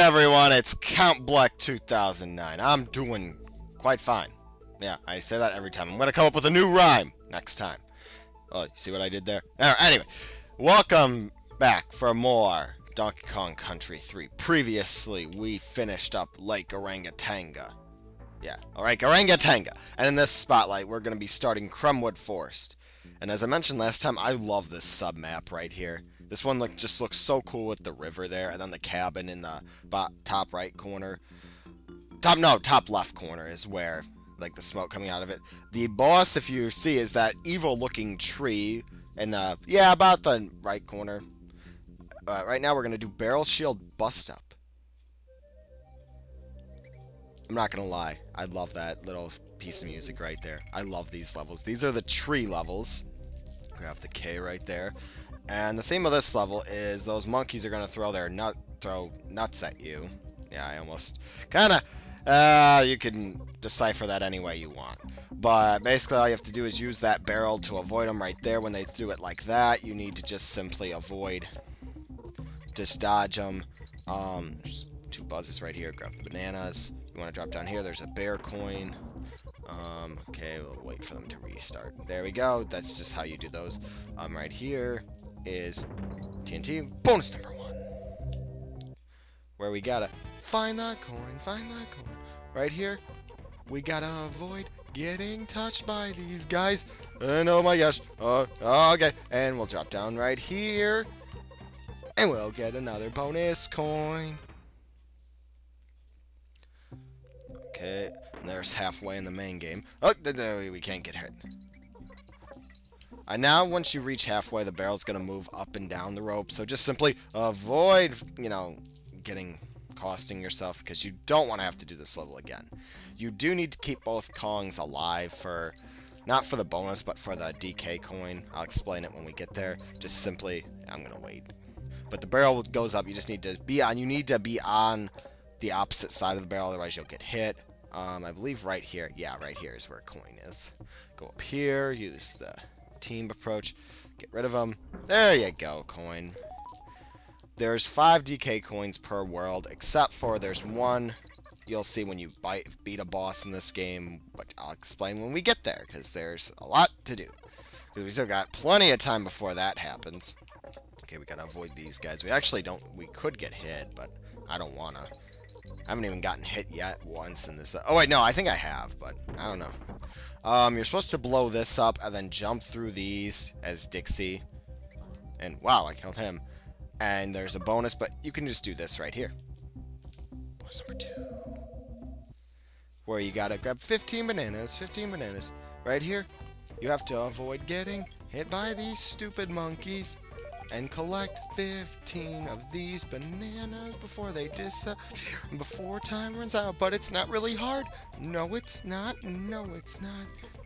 everyone, it's Count Black 2009. I'm doing quite fine. Yeah, I say that every time. I'm gonna come up with a new rhyme next time. Oh, you see what I did there? Anyway, welcome back for more Donkey Kong Country 3. Previously, we finished up Lake Orangatanga. Yeah, Orangatanga. And in this spotlight, we're gonna be starting Kremwood Forest. And as I mentioned last time, I love this sub-map right here. This one just looks so cool with the river there, and then the cabin in the top right corner. Top left corner is where, like, the smoke coming out of it. The boss, if you see, is that evil-looking tree in the, yeah, about the right corner. Right now we're going to do Barrel Shield Bust Up. I'm not going to lie, I love that little piece of music right there. I love these levels. These are the tree levels. Grab the K right there. And the theme of this level is those monkeys are going to throw nuts at you. Yeah, I almost kind of, you can decipher that any way you want. But basically all you have to do is use that barrel to avoid them right there. When they do it like that, you need to just simply avoid, just dodge them. There's two buzzes right here. Grab the bananas. You want to drop down here. There's a bear coin. Okay, we'll wait for them to restart. There we go. That's just how you do those. Right here is TNT bonus number 1, where we gotta find that coin. Right here, we gotta avoid getting touched by these guys. And oh my gosh, okay, and we'll drop down right here, and we'll get another bonus coin. Okay, and there's halfway in the main game. Oh, no, we can't get hit. And now, once you reach halfway, the barrel's going to move up and down the rope. So just simply avoid, costing yourself, because you don't want to have to do this level again. You do need to keep both Kongs alive for, not for the bonus, but for the DK coin. I'll explain it when we get there. Just simply, I'm going to wait. But the barrel goes up. You just need to be on, the opposite side of the barrel, otherwise you'll get hit. I believe right here. Yeah, right here is where a coin is. Go up here, use the team approach, get rid of them. There you go, coin. There's 5 DK coins per world, except for there's one you'll see when you beat a boss in this game, but I'll explain when we get there, because there's a lot to do. Because we still got plenty of time before that happens. Okay, we gotta avoid these guys. We could get hit, but I don't wanna. I haven't even gotten hit yet once in this. Oh wait, no, I think I have, but I don't know. You're supposed to blow this up and then jump through these as Dixie. And wow, I killed him. And there's a bonus, but you can just do this right here. Bonus number 2. Where you gotta grab 15 bananas. Right here, you have to avoid getting hit by these stupid monkeys. And collect 15 of these bananas before they disappear, before time runs out. But it's not really hard. No, it's not.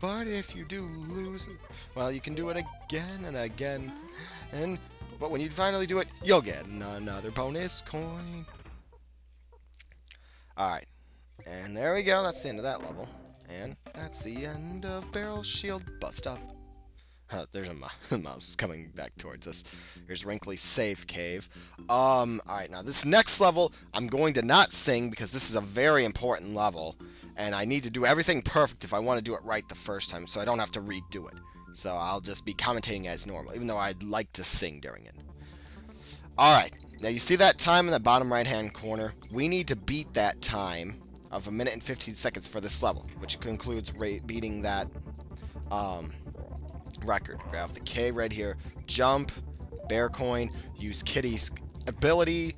But if you do lose, well, you can do it again and again. But when you finally do it, you'll get another bonus coin. Alright. And there we go. That's the end of that level. And that's the end of Barrel Shield Bust Up. There's a mouse coming back towards us. Here's Wrinkly's safe cave. Alright, now this next level, I'm going to not sing because this is a very important level. And I need to do everything perfect if I want to do it right the first time, so I don't have to redo it. So I'll just be commentating as normal, even though I'd like to sing during it. Alright, now you see that time in the bottom right-hand corner? We need to beat that time of 1 minute and 15 seconds for this level, which concludes beating that, record. Grab the K right here, jump, bear coin, use Kitty's ability,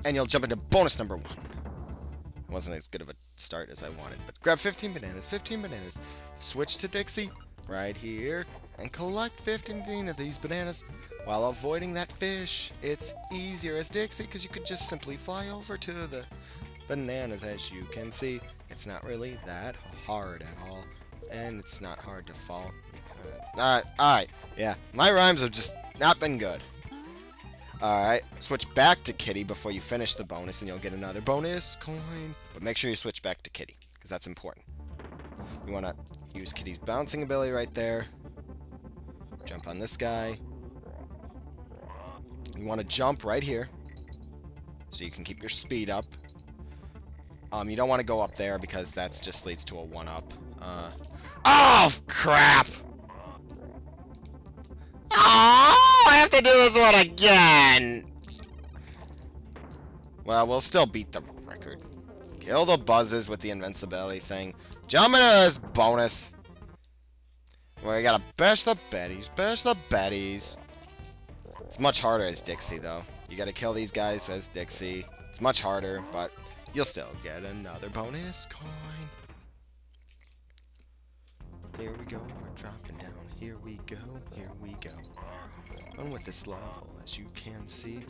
and you'll jump into bonus number 1. It wasn't as good of a start as I wanted, but grab 15 bananas, switch to Dixie right here, and collect 15 of these bananas while avoiding that fish. It's easier as Dixie because you could just simply fly over to the bananas. As you can see, it's not really that hard at all, and it's not hard to fall. Alright, yeah, my rhymes have just not been good. Alright, switch back to Kitty before you finish the bonus, and you'll get another bonus coin. But make sure you switch back to Kitty, because that's important. You want to use Kitty's bouncing ability right there. Jump on this guy. You want to jump right here. so you can keep your speed up. You don't want to go up there because that just leads to a 1-up. Oh, crap! Oh, I have to do this one again! Well, we'll still beat the record. Kill the buzzes with the invincibility thing. Jump into this bonus. Well, you gotta bash the betties, bash the betties. It's much harder as Dixie, though. You gotta kill these guys as Dixie. It's much harder, but you'll still get another bonus coin. Here we go, we're dropping down. Here we go, here we go. On with this level, as you can see.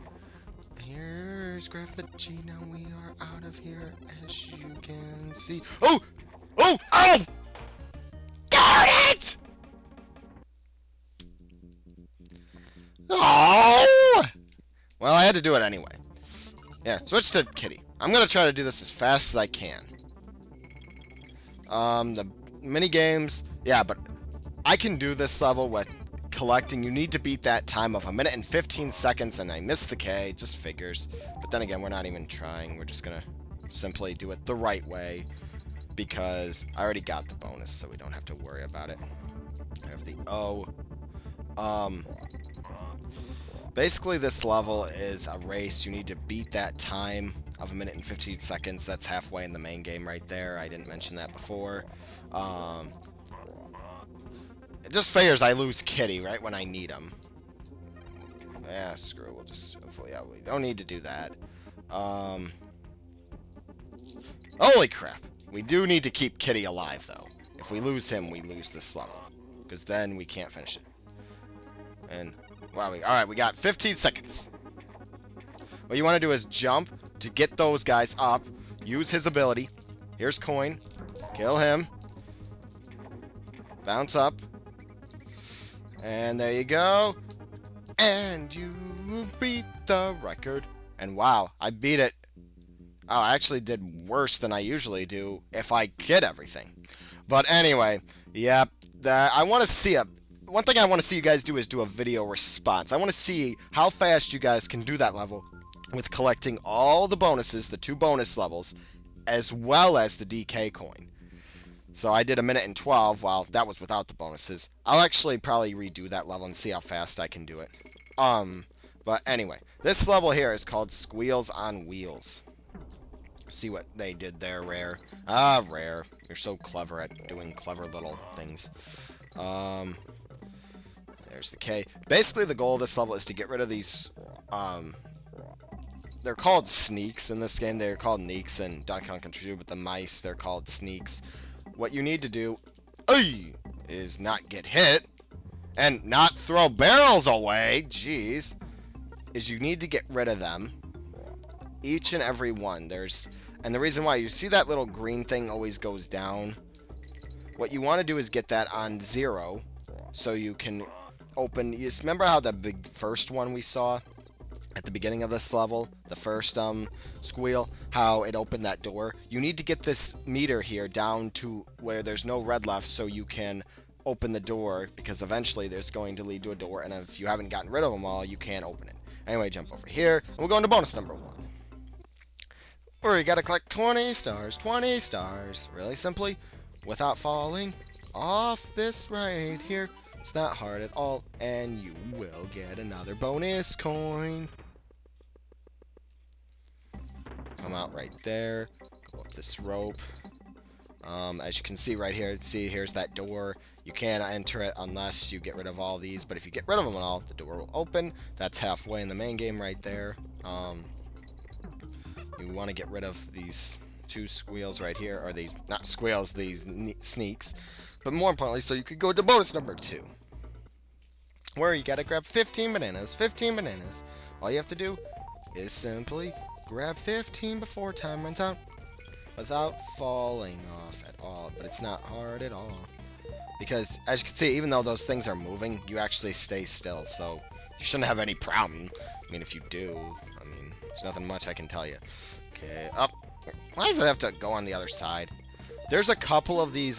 Here's Graffiti, now we are out of here, as you can see. Oh! Oh! Oh! Darn it! Oh! Well, I had to do it anyway. Yeah, switch to Kitty. I'm gonna try to do this as fast as I can. The mini games, yeah, but I can do this level with collecting. You need to beat that time of 1 minute and 15 seconds, and I missed the K, just figures. But then again, we're not even trying. We're just gonna simply do it the right way because I already got the bonus, so we don't have to worry about it. I have the O. Basically, this level is a race. You need to beat that time of 1 minute and 15 seconds. That's halfway in the main game right there. I didn't mention that before. It just figures I lose Kitty right when I need him. Yeah, screw it. We'll just... Hopefully, yeah, we don't need to do that. Holy crap. We do need to keep Kitty alive, though. If we lose him, we lose this level. Because then we can't finish it. And... Wow, alright, we got 15 seconds. What you want to do is jump to get those guys up. Use his ability. Here's Coin. Kill him. Bounce up. And there you go. And you beat the record. And wow, I beat it. Oh, I actually did worse than I usually do if I get everything. But anyway, yep. I want to see a... One thing I want to see you guys do is do a video response. I want to see how fast you guys can do that level with collecting all the bonuses, the 2 bonus levels, as well as the DK coin. So I did 1 minute and 12, well, that was without the bonuses. I'll actually probably redo that level and see how fast I can do it. But anyway, this level here is called Squeals on Wheels. See what they did there, Rare. Ah, Rare. You're so clever at doing clever little things. There's the K. Basically, the goal of this level is to get rid of these, they're called sneaks in this game. They're called neeks in Donkey Kong Country 2, but the mice, they're called sneaks. What you need to do is not get hit and not throw barrels away. Jeez. Is you need to get rid of them. Each and every one. And the reason why you see that little green thing always goes down. What you want to do is get that on 0 so you can open. You just remember how the big first one we saw at the beginning of this level, the first squeal, how it opened that door? You need to get this meter here down to where there's no red left so you can open the door, because eventually there's going to lead to a door, and if you haven't gotten rid of them all, you can't open it. Anyway, jump over here, and we'll go into bonus number 1. Where you gotta collect 20 stars, 20 stars, really simply, without falling off this right here. It's not hard at all, and you will get another bonus coin. Come out right there, go up this rope. As you can see right here, here's that door. You can't enter it unless you get rid of all these, but if you get rid of them all, the door will open. That's halfway in the main game right there. You want to get rid of these 2 squeals right here, or these, not squeals, these sneaks. But more importantly, so you could go to bonus number 2, where you gotta grab 15 bananas, 15 bananas. All you have to do is simply grab 15 before time runs out, without falling off at all. But it's not hard at all, because as you can see, even though those things are moving, you actually stay still, so you shouldn't have any problem. I mean, if you do, I mean, there's nothing much I can tell you. Okay, up. Why does it have to go on the other side? There's a couple of these,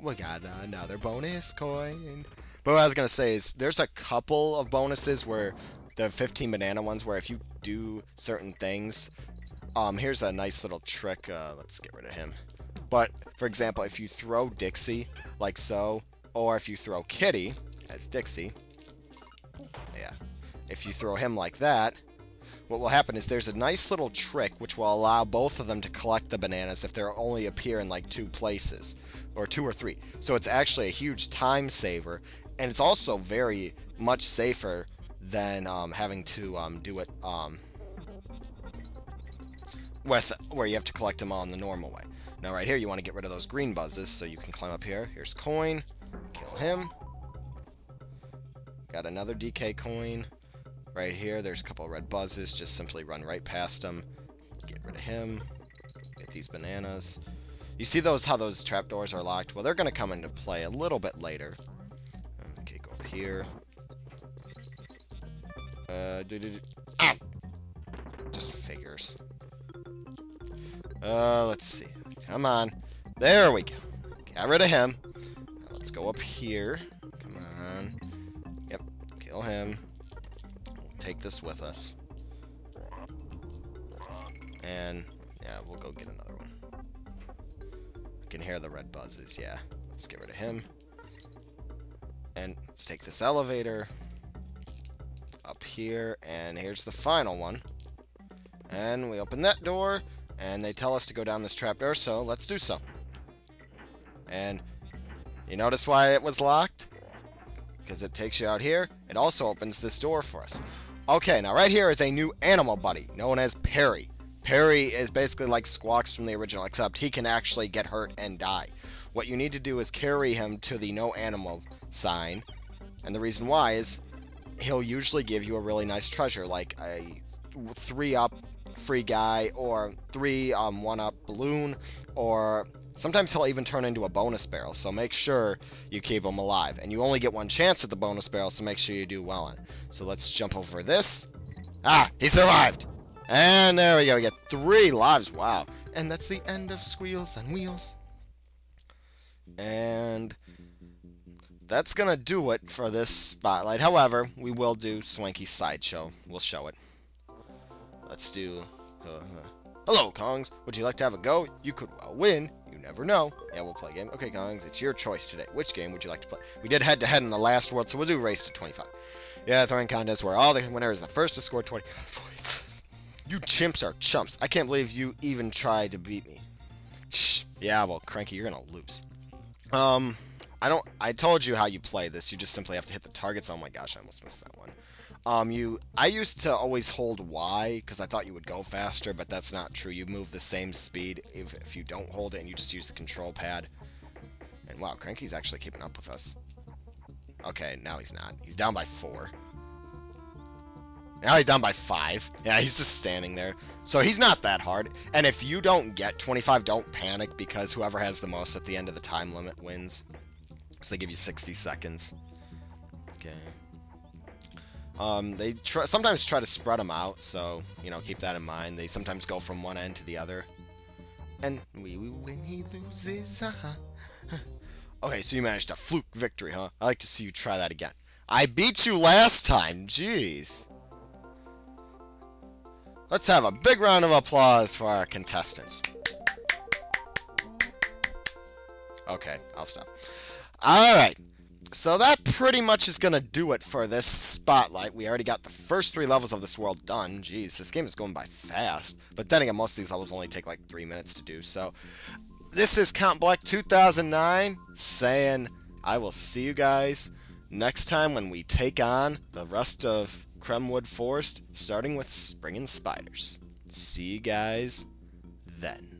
we got another bonus coin. But what I was gonna say is, there's a couple of bonuses where the 15 banana ones, where if you do certain things. Here's a nice little trick. Let's get rid of him. But, for example, if you throw Dixie, like so, or if you throw Kitty, as Dixie, yeah, if you throw him like that, what will happen is there's a nice little trick which will allow both of them to collect the bananas if they only appear in like 2 places, or 2 or 3. So it's actually a huge time saver, and it's also very much safer than having to do it with where you have to collect them all in the normal way. Now right here you want to get rid of those green buzzes, so you can climb up here. Here's coin, kill him. Got another DK coin. Right here, there's a couple of red buzzes. Just simply run right past them. Get rid of him. Get these bananas. You see how those trapdoors are locked? Well, they're going to come into play a little bit later. Okay, go up here. Ow! Just figures. Let's see. Come on. There we go. Got rid of him. Now let's go up here. Come on. Yep. Kill him. Take this with us. And, yeah, we'll go get another one. I can hear the red buzzes, yeah. Let's get rid of him. And let's take this elevator up here, and here's the final one. And we open that door, and they tell us to go down this trapdoor, so let's do so. And you notice why it was locked? Because it takes you out here. It also opens this door for us. Okay, now right here is a new animal buddy, known as Perry. Perry is basically like Squawks from the original, except he can actually get hurt and die. What you need to do is carry him to the no animal sign, and the reason why is he'll usually give you a really nice treasure, like a 3-up free guy, or 3 1-up balloon, or sometimes he'll even turn into a bonus barrel, so make sure you keep him alive. And you only get 1 chance at the bonus barrel, so make sure you do well on it. So let's jump over this. Ah, he survived! And there we go, we get 3 lives, wow. And that's the end of Squeals on Wheels. And that's gonna do it for this spotlight. However, we will do Swanky's Sideshow. We'll show it. Let's do... hello, Kongs. Would you like to have a go? You could well win. You never know. Yeah, we'll play a game. Okay, Kongs, it's your choice today. Which game would you like to play? We did head-to-head in the last world, so we'll do Race to 25. Yeah, throwing contest where all the winner is the first to score 20. You chimps are chumps. I can't believe you even tried to beat me. Yeah, well, Cranky, you're gonna lose. I told you how you play this. You just simply have to hit the targets. Oh my gosh, I almost missed that one. I used to always hold Y because I thought you would go faster, but that's not true. You move the same speed if you don't hold it and you just use the control pad. And wow, Cranky's actually keeping up with us. Okay, now he's not. He's down by 4. Now he's down by 5. Yeah, he's just standing there. So he's not that hard. And if you don't get 25, don't panic, because whoever has the most at the end of the time limit wins. So they give you 60 seconds. Okay. They sometimes try to spread them out, so, you know, keep that in mind. They sometimes go from one end to the other. And we win, he loses. Okay, so you managed a fluke victory, huh? I'd like to see you try that again. I beat you last time, jeez. Let's have a big round of applause for our contestants. Okay, I'll stop. Alright, so that pretty much is going to do it for this spotlight. We already got the first 3 levels of this world done. Jeez, this game is going by fast. But then again, most of these levels only take like 3 minutes to do. So, this is Count Black 2009 saying I will see you guys next time when we take on the rest of Kremwood Forest, starting with Springin' Spiders. See you guys then.